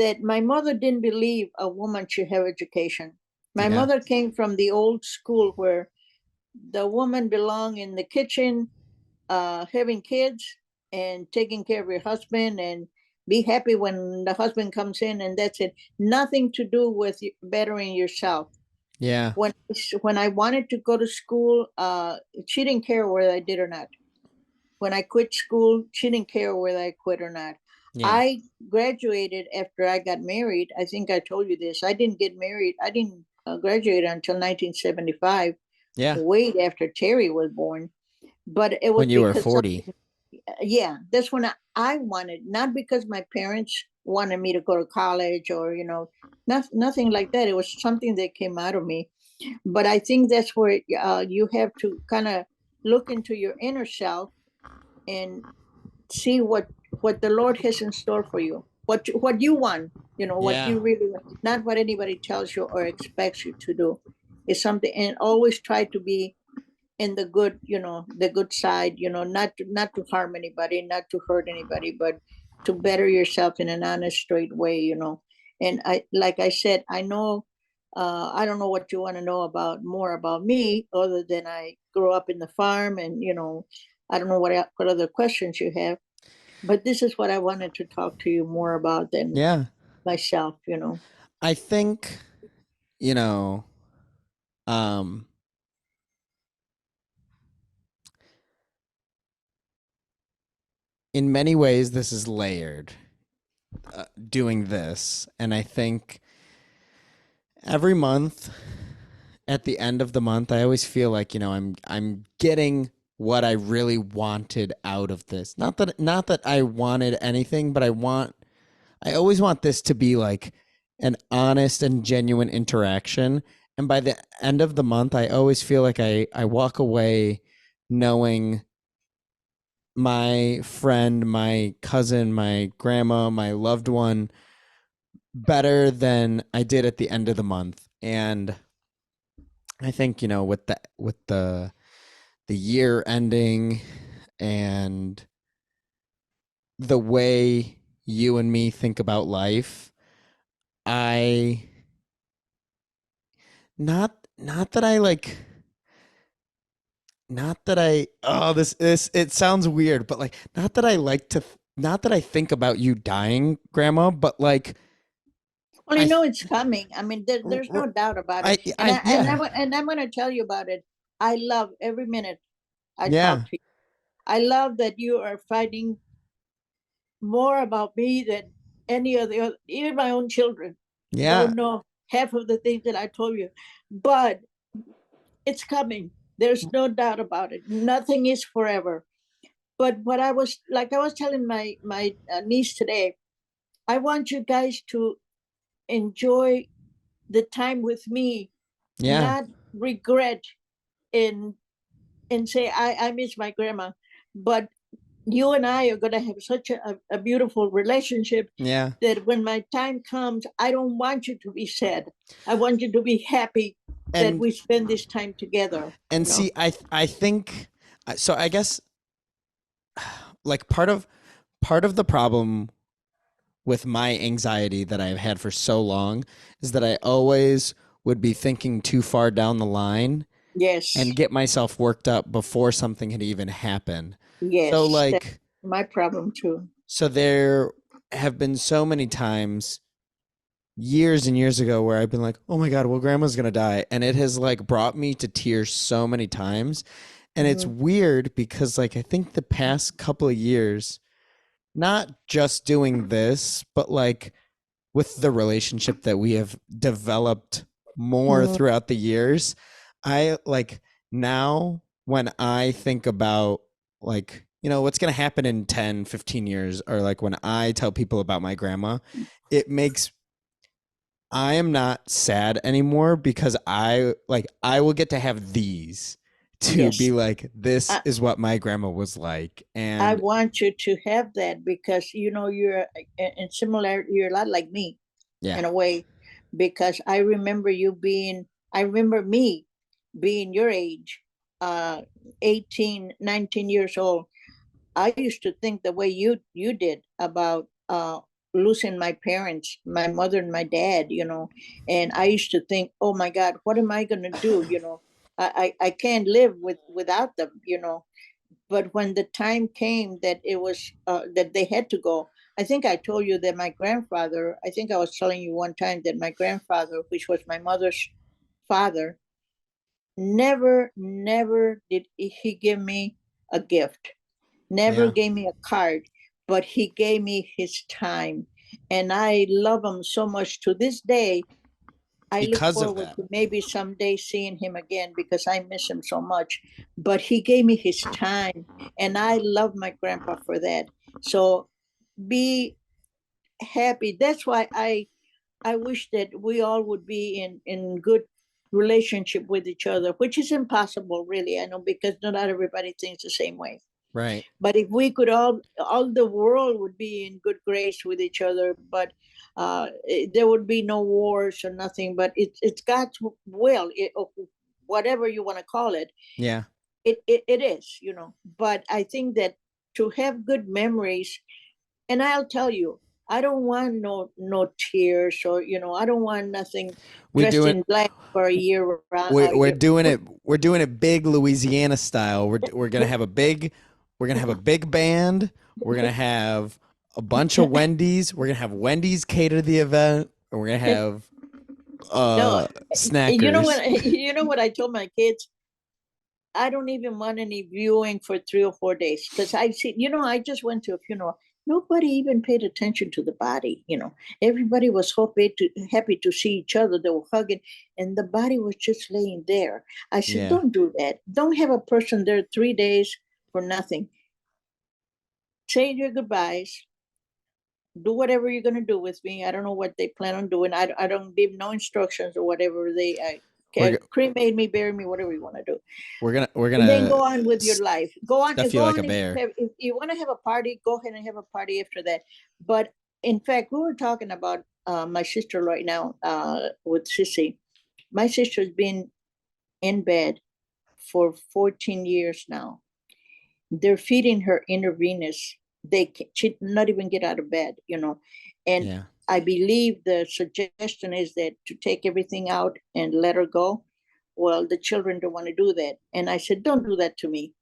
that my mother didn't believe a woman should have education. My
Yeah.
mother came from the old school where the woman belonged in the kitchen, having kids and taking care of your husband, and be happy when the husband comes in, and that's it. Nothing to do with bettering yourself.
Yeah.
When I wanted to go to school, she didn't care whether I did or not. When I quit school, she didn't care whether I quit or not.
Yeah.
I graduated after I got married. I think I told you this. I didn't get married. I didn't graduate until 1975,
Yeah.
way after Terry was born. But it was
When you were
because
40.
yeah, that's when I wanted, not because my parents wanted me to go to college, or nothing like that. It was something that came out of me. But I think that's where you have to kind of look into your inner self and see what the Lord has in store for you, what you want, what
Yeah.
you really want, not what anybody tells you or expects you to do. Is something, and always try to be in the good, the good side, not to harm anybody, not to hurt anybody, but to better yourself in an honest, straight way. And I, like I said, I know, I don't know what you want to know about more about me, other than I grew up in the farm, and I don't know what other questions you have, but this is what I wanted to talk to you more about than
Yeah.
myself.
I think, you know, um, in many ways, this is layered, doing this. And I think every month, at the end of the month, I always feel like, I'm getting what I really wanted out of this. Not that I wanted anything, but I always want this to be like an honest and genuine interaction. And by the end of the month, I always feel like I walk away knowing my friend, my cousin, my grandma, my loved one better than I did at the end of the month. And I think, with the year ending and the way you and me think about life, I not that I like not that I oh this it sounds weird, but like not that I think about you dying, grandma, but like
Well,
I
it's coming. I mean, there's no doubt about it. And
I yeah.
I'm going to tell you about it. I love every minute I
Yeah.
talk to you. I love that you are fighting more about me than any of the other, even my own children
Yeah.
don't know half of the things that I told you. But it's coming. There's no doubt about it. Nothing is forever. But what I was telling my niece today, I want you guys to enjoy the time with me,
Yeah.
not regret and say I miss my grandma, but you and I are going to have such a beautiful relationship
Yeah.
that when my time comes, I don't want you to be sad. I want you to be happy that
And
we spend this time together.
see, I think so. I guess like part of the problem with my anxiety that I've had for so long is that I always would be thinking too far down the line
Yes,
and get myself worked up before something had even happened. So
yes, that's
like
my problem too.
so there have been so many times years and years ago where I've been like, "Oh my god, well grandma's going to die." And it has like brought me to tears so many times. And it's
Mhm.
weird because like I think the past couple of years, not just doing this, but like with the relationship that we have developed more
Mhm.
throughout the years, I like now when I think about like, what's going to happen in 10, 15 years, or like when I tell people about my grandma, it makes I am not sad anymore because I will get to have these to be
Yes.
like this
I,
is what my grandma was like.
I
And
want you to have that because you're in similar, you're a lot like me
yeah.
in a way, because I remember me being your age, uh 18, 19 years old. I used to think the way you did about losing my parents, my mother and my dad, and I used to think, oh my God, what am I gonna do? I can't live without them. But when the time came that it was that they had to go, I think I told you that my grandfather, I think I was telling you one time that my grandfather, which was my mother's father, never did he give me a gift, never
Yeah.
gave me a card, but he gave me his time. And I love him so much to this day. I look
Because of
forward
that.
to maybe someday seeing him again because I miss him so much. But he gave me his time, and I love my grandpa for that. So be happy. That's why I wish that we all would be in good relationship with each other, which is impossible, really. I know because not everybody thinks the same way.
Right.
But if we could all the world would be in good grace with each other, but there would be no wars or nothing. But it's God's will, whatever you want to call it.
Yeah.
It is. But I think that to have good memories, and I'll tell you, I don't want no tears, or I don't want nothing
We do
dressed
it
in black for a year around
we
a
we're
year.
doing it we're doing it big Louisiana style. We're going to have a big band. We're going to have a bunch of Wendy's. We're going to have Wendy's cater the event, and we're going to have
No, you know
snackers.
what? You know what I told my kids. I don't even want any viewing for 3 or 4 days because I see. I just went to a funeral. Nobody even paid attention to the body. Everybody was happy to see each other. They were hugging, and the body was just laying there. I said,
Yeah.
"Don't do that. Don't have a person there 3 days for nothing. Say your goodbyes, do whatever you're going to do with me. I don't know what they plan on doing. I don't give no instructions or whatever they
We're
cremate me, bury me, whatever you want to do,
we're
and then
gonna
go on with your life. Go on,
stuff you
go
like a
on. If
bear.
if you want to have a party, go ahead and have a party after that. But in fact, we were talking about my sister right now with Sissy. My sister's been in bed for 14 years now. They're feeding her intravenous. She not even get out of bed. And
Yeah.
I believe the suggestion is that to take everything out and let her go. Well, the children don't want to do that, and I said, "Don't do that to me.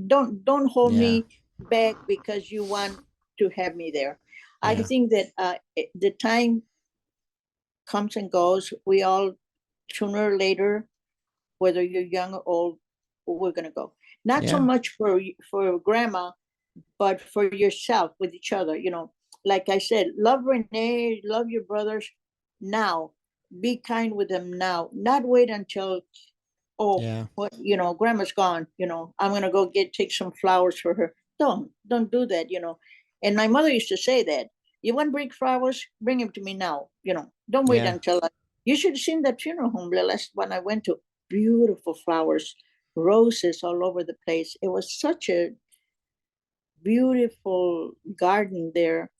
Don't hold
Yeah.
me back because you want to have me there." I
Yeah.
think that the time comes and goes. We all, sooner or later, whether you're young or old, we're gonna go. Not so
Yeah.
much for grandma, but for yourself with each other. Like I said, love Renee, love your brothers now. Be kind with them now. Not wait until, oh,
Yeah.
what, grandma's gone. I'm gonna go take some flowers for her. Don't do that. And my mother used to say that. You want to bring flowers? Bring them to me now. Don't wait
Yeah.
until you should have seen that funeral home the last one I went to. Beautiful flowers, roses all over the place. It was such a beautiful garden there,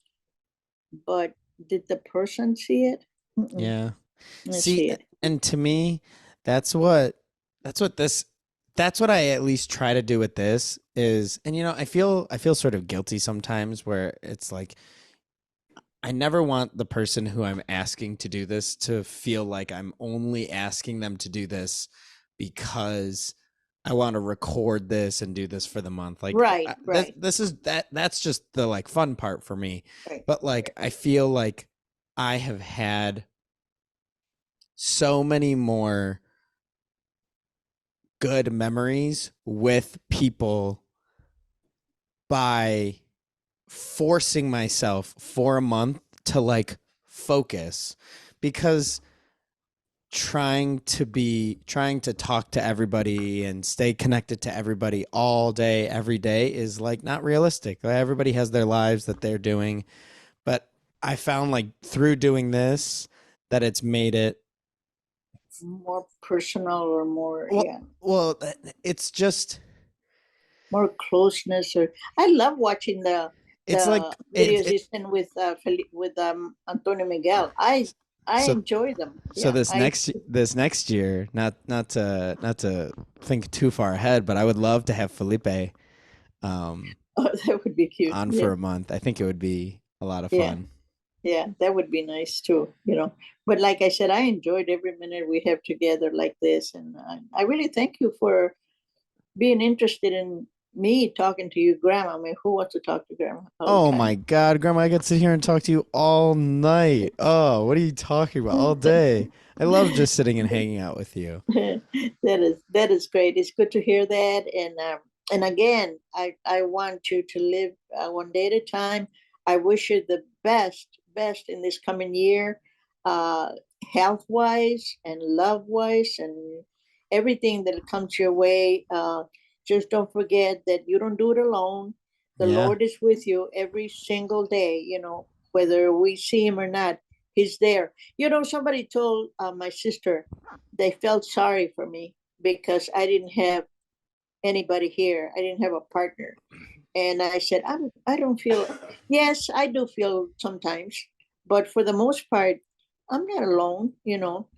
but did the person see it? Mm-mm,
Yeah.
didn't
See,
see it.
and to me, that's what that's what this that's what I at least try to do with this is, and I feel sort of guilty sometimes where it's like I never want the person who I'm asking to do this to feel like I'm only asking them to do this because I want to record this and do this for the month. Like
Right, right,
this is that's just the like fun part for me.
right.
But like I feel like I have had so many more good memories with people by forcing myself for a month to like focus because trying to talk to everybody and stay connected to everybody all day every day is like not realistic. Everybody has their lives that they're doing, but I found like through doing this that it's made it.
more personal or more,
Well,
yeah,
well, it's just
more closeness. Or I love watching
it's like
the videos you send with with Antonio Miguel. I
so
enjoy them.
so
Yeah,
this next year, not to think too far ahead, but I would love to have Felipe
oh, that would be cute.
on
Yeah,
for a month. I think it would be a lot of
yeah,
fun.
yeah, that would be nice too. But like I said, I enjoyed every minute we have together like this, and I really thank you for being interested in me talking to you, Grandma. I mean, who wants to talk to Grandma all the
Oh
time?
my God, Grandma, I get to sit here and talk to you all night. Oh, what are you talking about? All day. I love just sitting and hanging out with you.
That is great. It's good to hear that. And again, I want you to live one day at a time. I wish you the best in this coming year, uh, health wise and love wise, and everything that comes your way. Just don't forget that you don't do it alone. The
Yeah.
Lord is with you every single day. Whether we see Him or not, He's there. Somebody told my sister they felt sorry for me because I didn't have anybody here. I didn't have a partner. And I said, I don't feel, yes, I do feel sometimes, but for the most part, I'm not alone.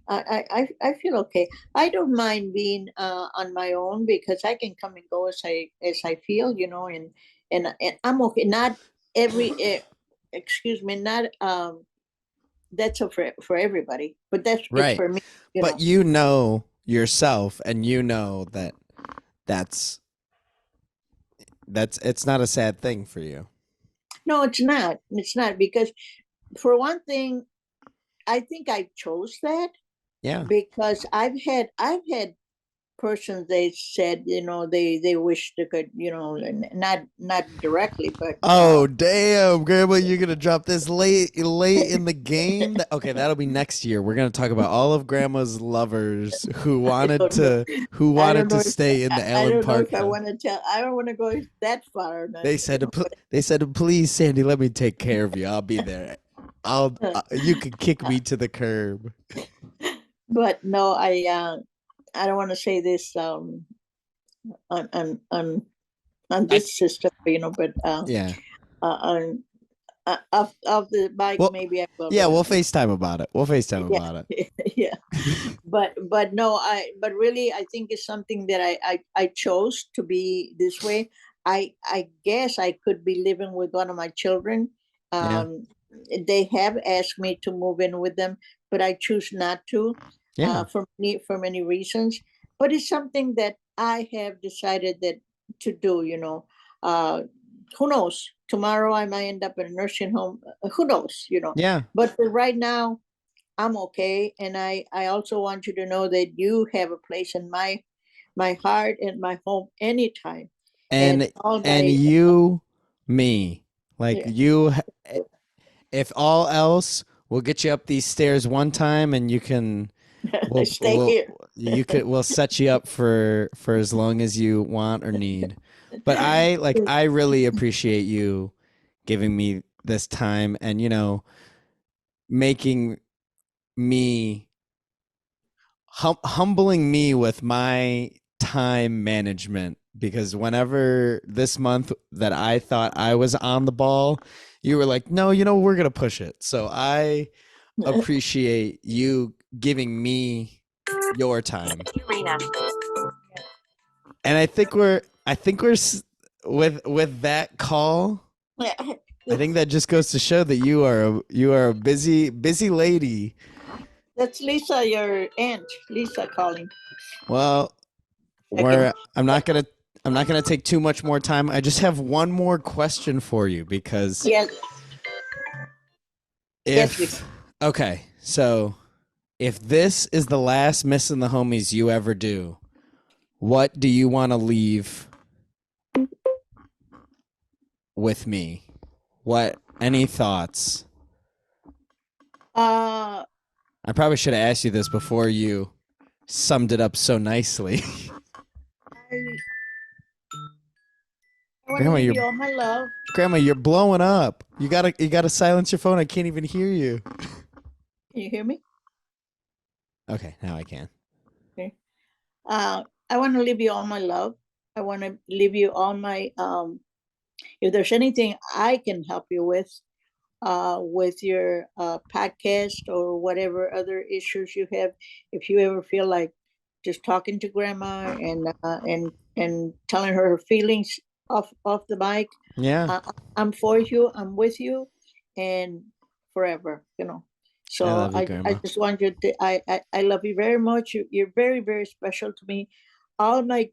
I feel okay. I don't mind being on my own because I can come and go as I feel, and I'm okay. Not every, excuse me, not that's for everybody, but it's
Right.
for me. you
But
know
you know yourself and you know that that's it's not a sad thing for you.
no, it's not because for one thing, I think I chose that
Yeah.
because I've had persons, they said, they wish they could, not directly, but
Oh damn, Grandma, you're gonna drop this late in the game. Okay, that'll be next year. We're gonna talk about all of Grandma's lovers who
I
wanted
don't know.
to who
I
wanted
don't know
to
if
stay in the
I
Ellen
don't know
Park
if I
house.
want to tell. I don't want to go that far or not.
They said to please, Sandy, let me take care of you. I'll be there. You can kick me to the curb.
But no, I don't want to say this on on on on
I
this system, but
yeah.
on of the bike,
Well,
maybe I will,
yeah,
but
we'll FaceTime about it. We'll FaceTime
yeah,
about
yeah.
it.
But no, but really, I think it's something that I chose to be this way. I guess I could be living with one of my children.
Yeah.
um they have asked me to move in with them, but I choose not to,
Yeah.
for many reasons. But it's something that I have decided that to do. uh who knows, tomorrow I might end up in a nursing home. Who knows.
Yeah.
But for right now, I'm okay. And I also want you to know that you have a place in my heart and my home anytime. And
And
all
and
my
you me. Like
yeah,
you if all else, we'll get you up these stairs one time and you can
stay here.
we'll set you up for as long as you want or need. But I really appreciate you giving me this time and making me humbling me with my time management because whenever this month that I thought I was on the ball, you were like, "No, we're going to push it." So I appreciate you giving me your time. And with that call, I think that just goes to show that you are a busy lady.
That's Lisa, your aunt. Lisa calling.
Well,
Checking.
where I'm not gonna take too much more time. I just have one more question for you because
Yes, yes, Lisa.
if okay, so if this is the last Missin' the Homies you ever do, what do you want to leave with me? What any thoughts?
Uh,
I probably should have asked you this before you summed it up so nicely.
I, I want to
Grandma,
give
you're
you all my love.
Grandma, you're blowing up. You gotta silence your phone. I can't even hear you.
Can you hear me?
Okay, now I can.
Okay. I want to leave you all my love. I want to leave you all my, if there's anything I can help you with your podcast or whatever other issues you have, if you ever feel like just talking to grandma and telling her feelings off the mic,
Yeah,
I'm for you, I'm with you, and forever,
I
so
love you,
I
Grandma.
just want you to, I love you very much. You're very, very special to me. All my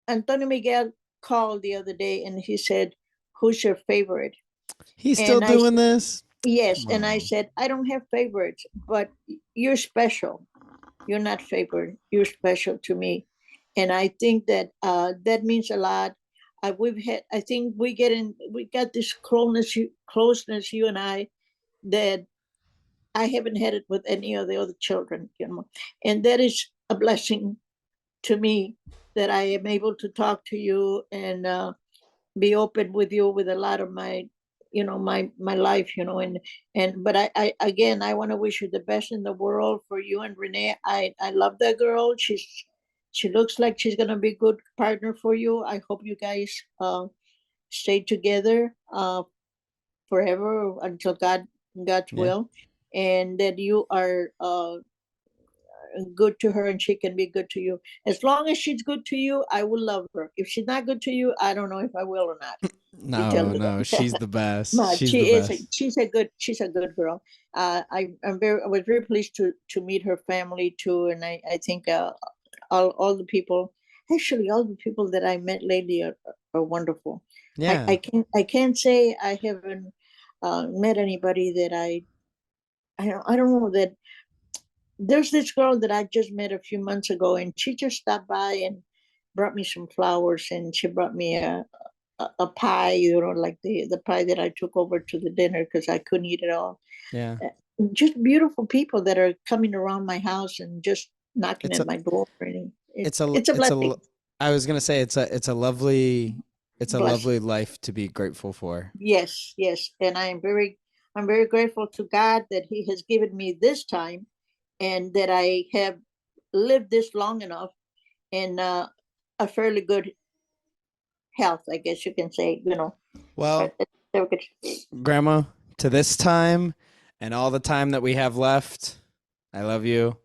Antonio Miguel called the other day and he said, who's your favorite?
He's still
And I
doing this?
Yes,
Come
and I
on.
said, I don't have favorites, but you're special. You're not favored. You're special to me. And I think that that means a lot. I think we got this closeness, you and I, that I haven't had it with any of the other children. And that is a blessing to me that I am able to talk to you and be open with you with a lot of my life, and but I again, I want to wish you the best in the world for you and Renee. I love that girl. She looks like she's gonna be a good partner for you. I hope you guys stay together forever until God's
Yeah.
will, and that you are good to her and she can be good to you. As long as she's good to you, I will love her. If she's not good to you, I don't know if I will or not. You tell
No,
me
no,
that.
she's the best.
But
She's the best.
she's a good girl. I was very pleased to meet her family too, and I think all the people, actually all the people that I met lately are wonderful.
Yeah.
I can't say I haven't met anybody that I don't know that. There's this girl that I just met a few months ago, and she just stopped by and brought me some flowers, and she brought me a pie, like the pie that I took over to the dinner because I couldn't eat it all.
Yeah.
Uh, Just beautiful people that are coming around my house and just knocking
It's
at
a
my door. And
it's a
it's a
it's a
blessing.
I was going to say it's a
Blessing.
lovely life to be grateful for.
Yes, yes, and I'm very grateful to God that He has given me this time, and that I have lived this long enough in a fairly good health, I guess you can say. Uh,
Well,
so good.
Grandma, to this time and all the time that we have left, I love you.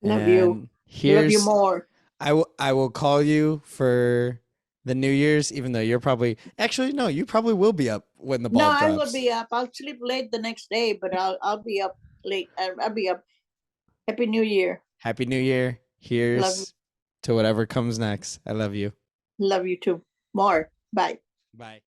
Love you,
And
love you
here's
more.
I will call you for the New Year's, even though you're probably actually no, you probably will be up when the
No,
ball
I will
drops.
be up. I'll sleep late the next day, but I'll be up late. I'll be up. Happy New Year.
Happy New Year.
Love,
Here's to whatever comes next. I love you.
love you too. More. Bye.
Bye.